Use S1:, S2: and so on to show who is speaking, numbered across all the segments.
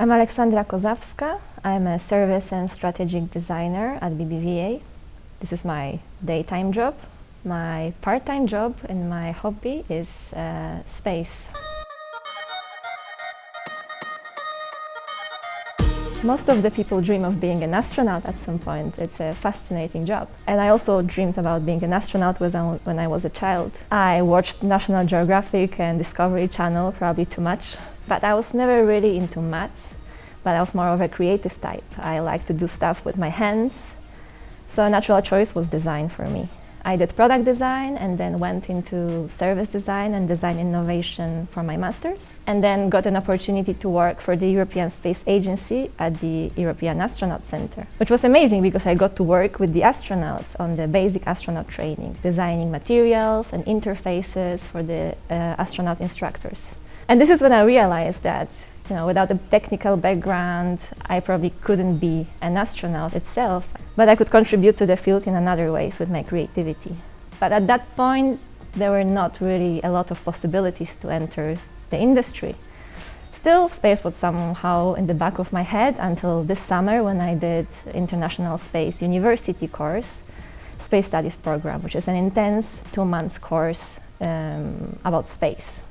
S1: I'm Aleksandra Kozawska. I'm a service and strategic designer at BBVA. This is my daytime job. My part-time job and my hobby is space. Most of the people dream of being an astronaut at some point. It's a fascinating job. And I also dreamed about being an astronaut when I was a child. I watched National Geographic and Discovery Channel, probably too much. But I was never really into maths, but I was more of a creative type. I like to do stuff with my hands. So a natural choice was design for me. I did product design and then went into service design and design innovation for my master's. And then got an opportunity to work for the European Space Agency at the European Astronaut Center, which was amazing because I got to work with the astronauts on the basic astronaut training, designing materials and interfaces for the astronaut instructors. And this is when I realized that, without a technical background, I probably couldn't be an astronaut itself, but I could contribute to the field in another ways with my creativity. But at that point, there were not really a lot of possibilities to enter the industry. Still, space was somehow in the back of my head until this summer when I did International Space University course, Space Studies program, which is an intense 2-month course about space.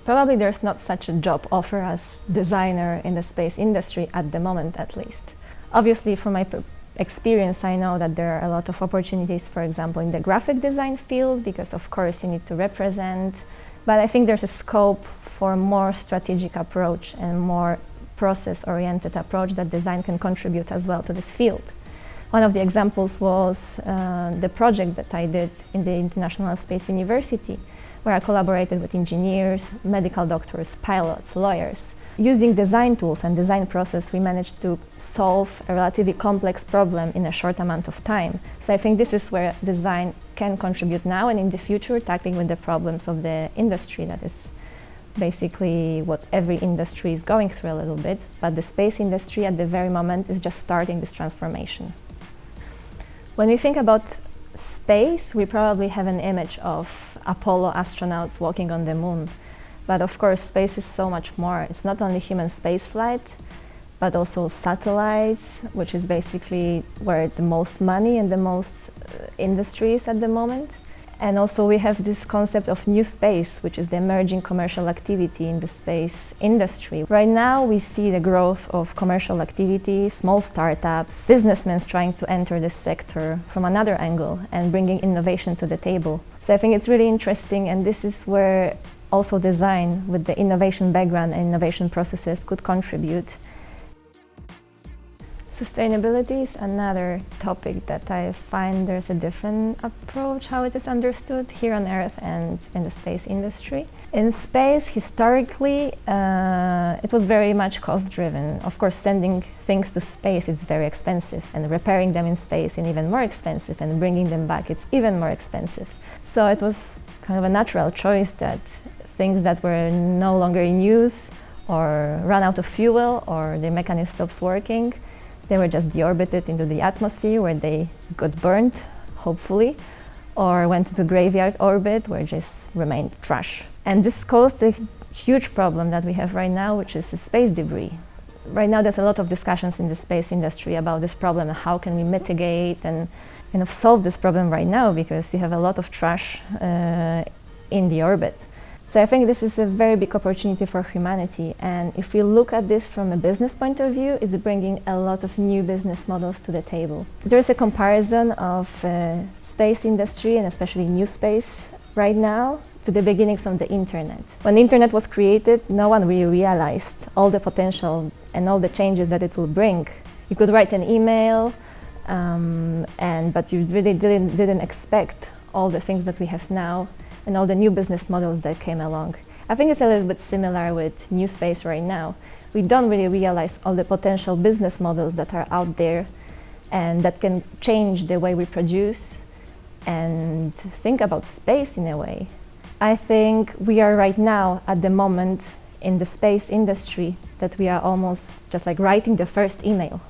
S1: Probably there's not such a job offer as designer in the space industry at the moment, at least. Obviously, from my experience, I know that there are a lot of opportunities, for example, in the graphic design field, because of course you need to represent. But I think there's a scope for more strategic approach and more process-oriented approach that design can contribute as well to this field. One of the examples was the project that I did in the International Space University, where I collaborated with engineers, medical doctors, pilots, lawyers. Using design tools and design process, we managed to solve a relatively complex problem in a short amount of time. So I think this is where design can contribute now and in the future, tackling with the problems of the industry. That is basically what every industry is going through a little bit, but the space industry at the very moment is just starting this transformation. When we think about space, we probably have an image of Apollo astronauts walking on the moon. But of course, space is so much more. It's not only human spaceflight, but also satellites, which is basically where the most money and the most industry is at the moment. And also we have this concept of new space, which is the emerging commercial activity in the space industry. Right now we see the growth of commercial activity, small startups, businessmen trying to enter this sector from another angle and bringing innovation to the table. So I think it's really interesting, and this is where also design with the innovation background and innovation processes could contribute. Sustainability is another topic that I find there's a different approach how it is understood here on Earth and in the space industry. In space, historically, it was very much cost-driven. Of course, sending things to space is very expensive, and repairing them in space is even more expensive, and bringing them back it's even more expensive. So it was kind of a natural choice that things that were no longer in use or run out of fuel or the mechanism stops working, they were just deorbited into the atmosphere where they got burnt, hopefully, or went into graveyard orbit where just remained trash. And this caused a huge problem that we have right now, which is the space debris. Right now there's a lot of discussions in the space industry about this problem and how can we mitigate and kind of solve this problem right now, because you have a lot of trash in the orbit. So I think this is a very big opportunity for humanity, and if we look at this from a business point of view, it's bringing a lot of new business models to the table. There's a comparison of space industry, and especially new space right now, to the beginnings of the internet. When the internet was created, no one really realized all the potential and all the changes that it will bring. You could write an email, but you really didn't expect all the things that we have now and all the new business models that came along. I think it's a little bit similar with new space right now. We don't really realize all the potential business models that are out there and that can change the way we produce and think about space in a way. I think we are right now at the moment in the space industry that we are almost just like writing the first email.